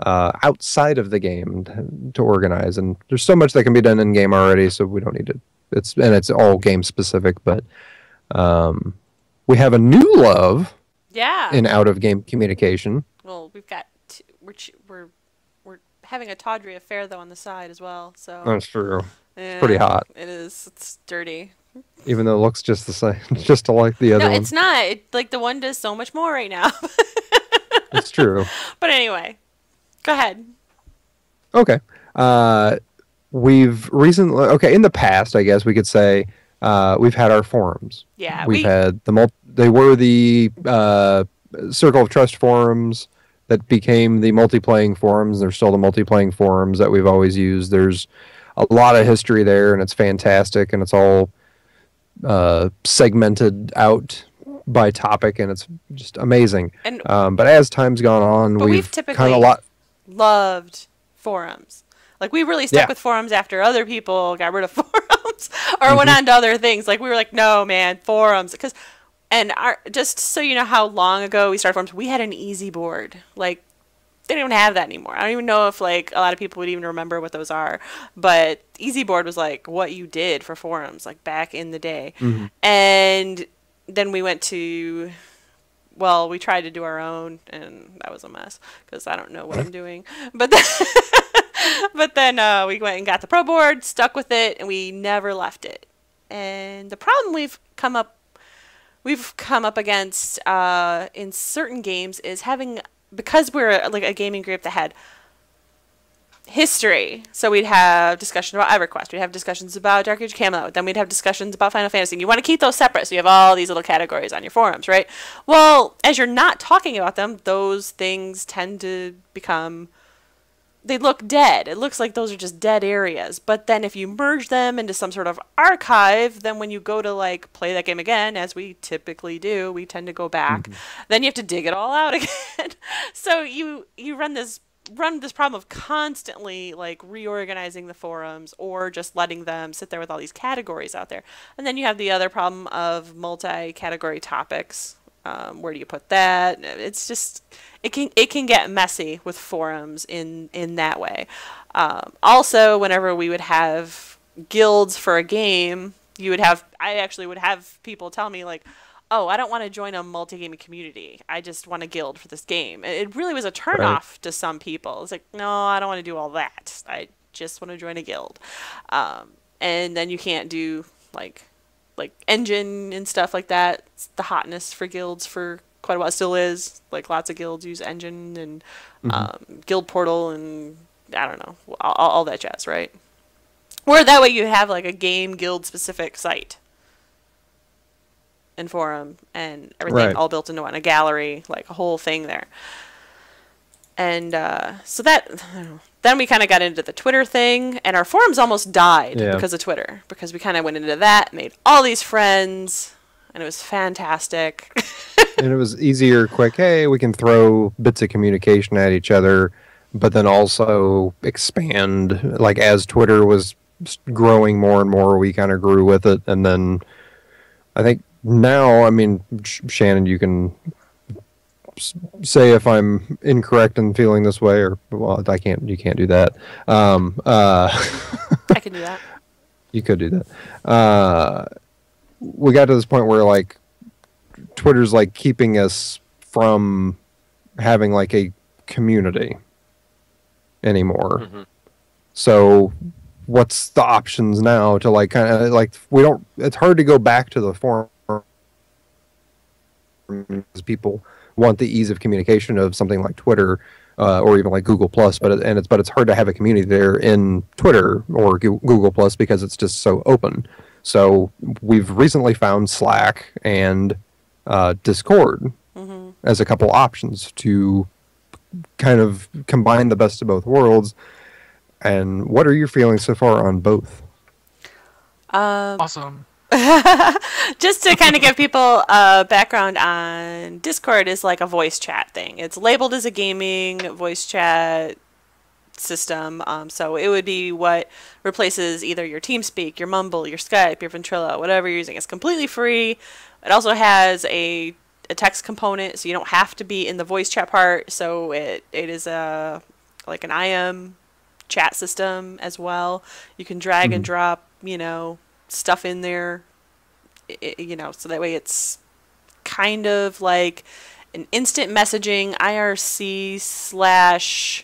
S3: outside of the game to organize. And there's so much that can be done in game already, so we don't need to. It's all game specific, but we have a new love.
S2: Yeah.
S3: In out of game communication.
S2: Well, we've got we're having a tawdry affair though on the side as well. So
S3: that's true.
S2: Yeah,
S3: it's pretty hot.
S2: It is. It's dirty.
S3: Even though it looks just the same, just like the other one.
S2: No, it's not. Like the one does so much more right now.
S3: It's true.
S2: But anyway, go ahead.
S3: Okay. We've recently, in the past, I guess we could say, we've had our forums.
S2: Yeah.
S3: We've had they were the Circle of Trust forums that became the multiplaying forums. They're still the multiplaying forums that we've always used. There's a lot of history there, and it's fantastic, and it's all segmented out by topic, and it's just amazing. And but as time's gone on, we've
S2: typically loved forums. Like we really stuck with forums after other people got rid of forums or went on to other things. Like we were like, no man, forums, just so you know how long ago we started forums, we had an easy board. Like they don't even have that anymore. I don't even know if like a lot of people would even remember what those are. But easy board was like what you did for forums, like back in the day. Mm-hmm. And then we went to, well, we tried to do our own, and that was a mess because I don't know what I'm doing. But then, we went and got the pro board, stuck with it, and we never left it. And the problem we've come up against in certain games is because we're like a gaming group that had history. So we'd have discussions about EverQuest. We'd have discussions about Dark Age Camelot. Then we'd have discussions about Final Fantasy. And you want to keep those separate, so you have all these little categories on your forums, right? Well, as you're not talking about them, those things tend to become... They look dead. It looks like those are just dead areas. But then if you merge them into some sort of archive, then when you go to like play that game again, as we typically do, we tend to go back. Mm-hmm. Then you have to dig it all out again. So you run this problem of constantly like reorganizing the forums or just letting them sit there with all these categories out there. And then you have the other problem of multi-category topics. Where do you put that? It's just it can get messy with forums in that way. Also, whenever we would have guilds for a game, I actually would have people tell me like, "Oh, I don't want to join a multi-gaming community. I just want a guild for this game." It really was a turnoff to some people. It's like, no, I don't want to do all that. I just want to join a guild. And then you can't do like engine and stuff like that. It's the hotness for guilds for quite a while. It still is. Like lots of guilds use engine and guild portal and I don't know, all that jazz, right? Where that way you have like a game guild specific site and forum and everything all built into one, a gallery, like a whole thing there. And so that, I don't know. Then we kind of got into the Twitter thing, and our forums almost died because of Twitter, because we kind of went into that, made all these friends, and it was fantastic.
S3: And it was easier, quick, hey, we can throw bits of communication at each other, but then also expand. Like, as Twitter was growing more and more, we kind of grew with it, and then I think now, I mean, Shannon, you can... say if I'm incorrect in feeling this way, or well, you can't do that.
S2: I can do that.
S3: You could do that. We got to this point where like Twitter's like keeping us from having like a community anymore. Mm-hmm. So what's the options now to like kind of like it's hard to go back to the forum because people want the ease of communication of something like Twitter or even like Google Plus, but it's hard to have a community there in Twitter or Google Plus because it's just so open. So we've recently found Slack and Discord as a couple options to kind of combine the best of both worlds. And what are your feelings so far on both?
S1: Awesome.
S2: Just to kind of give people a background on Discord, is like a voice chat thing. It's labeled as a gaming voice chat system, so it would be what replaces either your TeamSpeak, your Mumble, your Skype, your Ventrilo, whatever you're using. It's completely free. It also has a text component, so you don't have to be in the voice chat part. So it is like an IM chat system as well. You can drag and drop, stuff in there, so that way it's kind of like an instant messaging IRC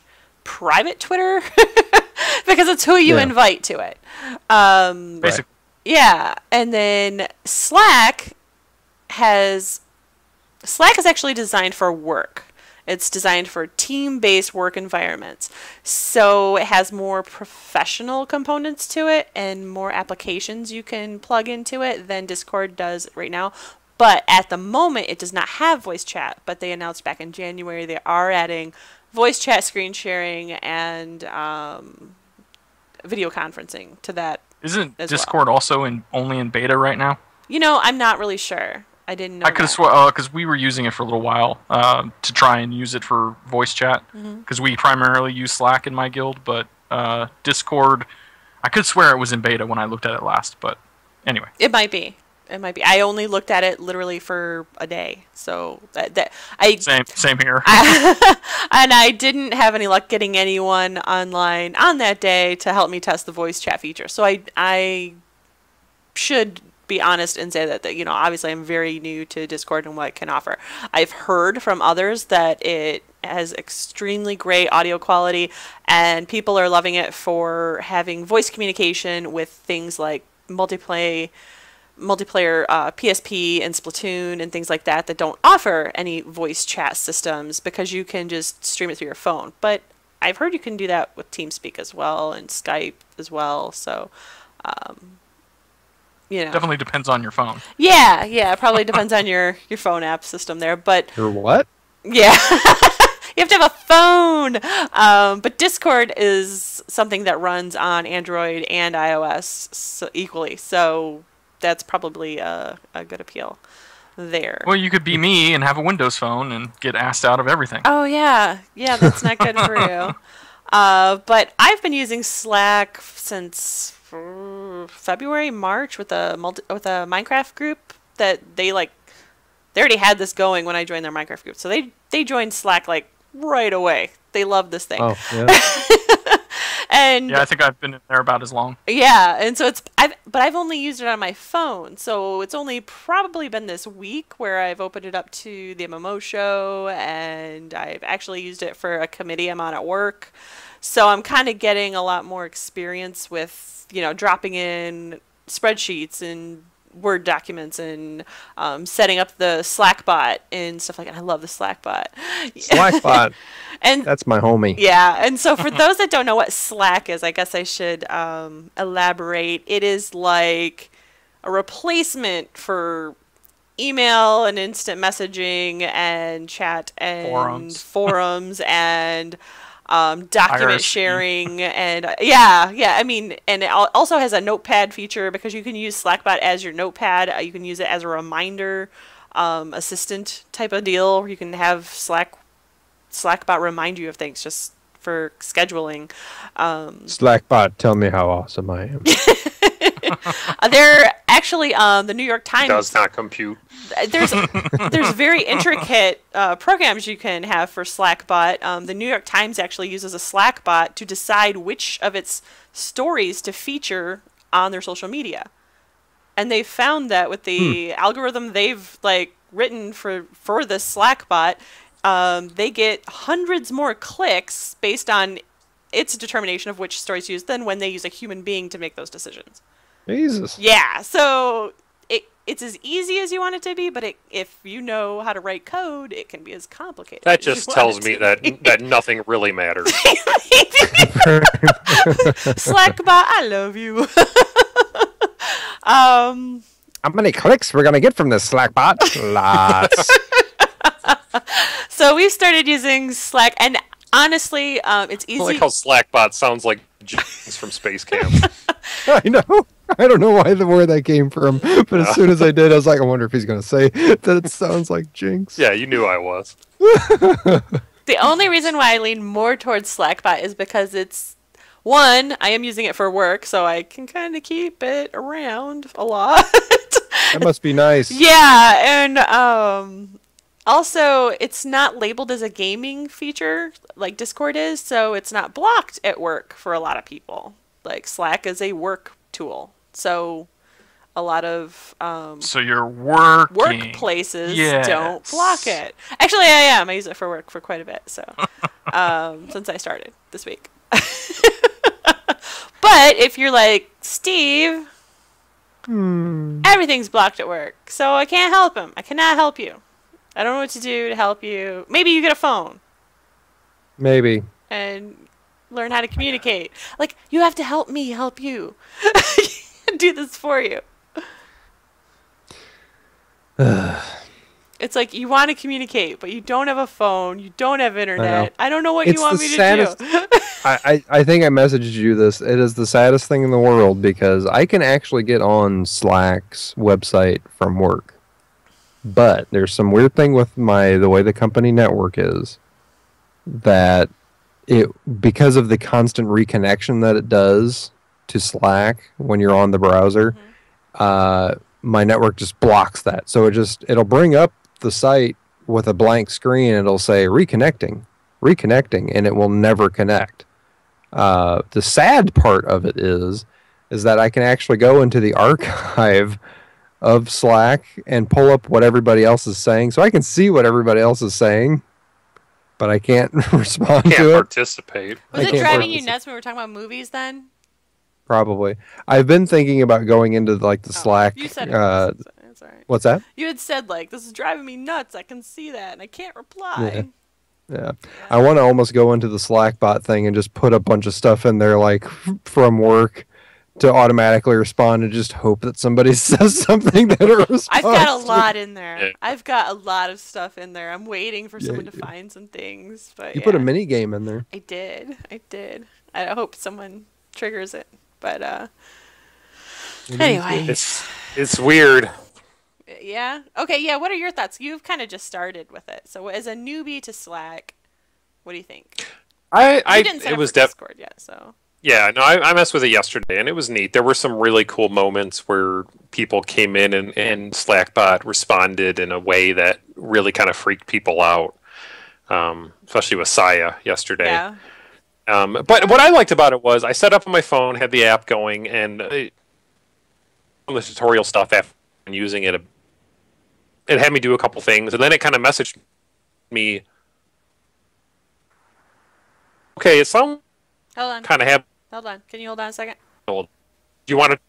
S2: / private Twitter because it's who you invite to it.
S1: Basically.
S2: Yeah, and then Slack is actually designed for work. It's designed for team-based work environments. So it has more professional components to it and more applications you can plug into it than Discord does right now. But at the moment, it does not have voice chat. But they announced back in January they are adding voice chat, screen sharing, and video conferencing to that.
S1: Isn't Discord also only in beta right now?
S2: I'm not really sure. I didn't know.
S1: I could have sworn because we were using it for a little while to try and use it for voice chat because we primarily use Slack in my guild, but Discord, I could swear it was in beta when I looked at it last. But anyway,
S2: it might be. I only looked at it literally for a day, so
S1: same here.
S2: And I didn't have any luck getting anyone online on that day to help me test the voice chat feature. So I should be honest and say that obviously I'm very new to Discord and what it can offer. I've heard from others that it has extremely great audio quality and people are loving it for having voice communication with things like multiplayer PSP and Splatoon and things like that don't offer any voice chat systems because you can just stream it through your phone. But I've heard you can do that with TeamSpeak as well and Skype as well. So
S1: definitely depends on your phone.
S2: Yeah, it probably depends on your phone app system there, but
S3: your what?
S2: Yeah, you have to have a phone. But Discord is something that runs on Android and iOS equally, so that's probably a good appeal there.
S1: Well, you could be me and have a Windows phone and get asked out of everything.
S2: Oh yeah, that's not good for you. But I've been using Slack since February, March with a Minecraft group that they already had this going when I joined their Minecraft group. So they joined Slack right away. They love this thing.
S3: Oh, yeah.
S2: And
S1: yeah, I think I've been in there about as long.
S2: Yeah, and so I've only used it on my phone. So it's only probably been this week where I've opened it up to the MMO Show and I've actually used it for a committee I'm on at work. So I'm kind of getting a lot more experience with dropping in spreadsheets and Word documents and setting up the Slack bot and stuff like that. I love the Slack bot.
S3: Slack bot.
S2: And
S3: that's my homie.
S2: Yeah. And so for those that don't know what Slack is, I guess I should elaborate. It is like a replacement for email and instant messaging and chat and forums and document sharing and I mean, and it also has a notepad feature because you can use Slackbot as your notepad. You can use it as a reminder assistant type of deal. You can have Slackbot remind you of things just for scheduling.
S3: Slackbot, tell me how awesome I am.
S2: They're actually the New York Times
S4: does not compute.
S2: There's very intricate programs you can have for Slackbot. The New York Times actually uses a Slackbot to decide which of its stories to feature on their social media, and they found that with the algorithm they've written for this Slackbot, they get hundreds more clicks based on its determination of which stories to use than when they use a human being to make those decisions.
S3: Jesus.
S2: Yeah, so it's as easy as you want it to be, but if you know how to write code, it can be as complicated.
S4: That just tells me that nothing really matters.
S2: Slackbot, I love you.
S3: How many clicks we're gonna get from this Slackbot? Lots.
S2: So we've started using Slack, and honestly, it's easy.
S4: I like how Slackbot sounds like James from Space Camp.
S3: I know. I don't know where that came from, but as soon as I did, I was like, I wonder if he's going to say that it sounds like Jinx.
S4: Yeah, you knew I was.
S2: The only reason why I lean more towards Slackbot is because it's, one, I am using it for work, so I can kind of keep it around a lot.
S3: That must be nice.
S2: Yeah, and also, it's not labeled as a gaming feature like Discord is, so it's not blocked at work for a lot of people. Like, Slack is a work tool, so a lot of
S1: So you're working.
S2: workplaces
S1: Yes.
S2: don't block it. Actually, I am. I use it for work for quite a bit, so since I started this week. But if you're like, Steve, everything's blocked at work, so I can't help him. I cannot help you. I don't know what to do to help you. Maybe you get a phone.
S3: Maybe.
S2: And learn how to communicate. Like, you have to help me help you. Do this for you. It's like you want to communicate, but you don't have a phone. You don't have internet. I don't know what you want me to do.
S3: I think I messaged you this. It is the saddest thing in the world because I can actually get on Slack's website from work. But there's some weird thing with the way the company network is that because of the constant reconnection that it does to Slack when you're on the browser, my network just blocks that. So it'll bring up the site with a blank screen and it'll say reconnecting, and it will never connect. The sad part of it is that I can actually go into the archive of Slack and pull up what everybody else is saying, so I can see what everybody else is saying, but I can't respond to it.
S4: Can't participate.
S2: Was it driving you nuts when we were talking about movies then?
S3: Probably. I've been thinking about going into like the Slack.
S2: You said it was. That's all right.
S3: What's that?
S2: You had said like, this is driving me nuts. I can see that, and I can't reply.
S3: Yeah. I want to almost go into the Slack bot thing and just put a bunch of stuff in there, like from work, to automatically respond and just hope that somebody says something that it responds.
S2: I've got a lot in there. Yeah. I've got a lot of stuff in there. I'm waiting for someone to find some things. But
S3: you put a mini game in there.
S2: I did. I hope someone triggers it. But anyway,
S4: it's weird.
S2: Yeah. Okay. Yeah. What are your thoughts? You've kind of just started with it. So as a newbie to Slack, what do you think?
S4: You didn't set up for
S2: Discord yet, so.
S4: Yeah, no, I messed with it yesterday, and it was neat. There were some really cool moments where people came in and Slackbot responded in a way that really kind of freaked people out, especially with Saya yesterday.
S2: Yeah.
S4: But what I liked about it was I set up on my phone, had the app going, and the tutorial stuff after using it, it had me do a couple things, and then it kind of messaged me, okay, it sounds
S2: Hold on.
S4: kind of have.
S2: Hold on. Can you hold on a second?
S4: Do you want to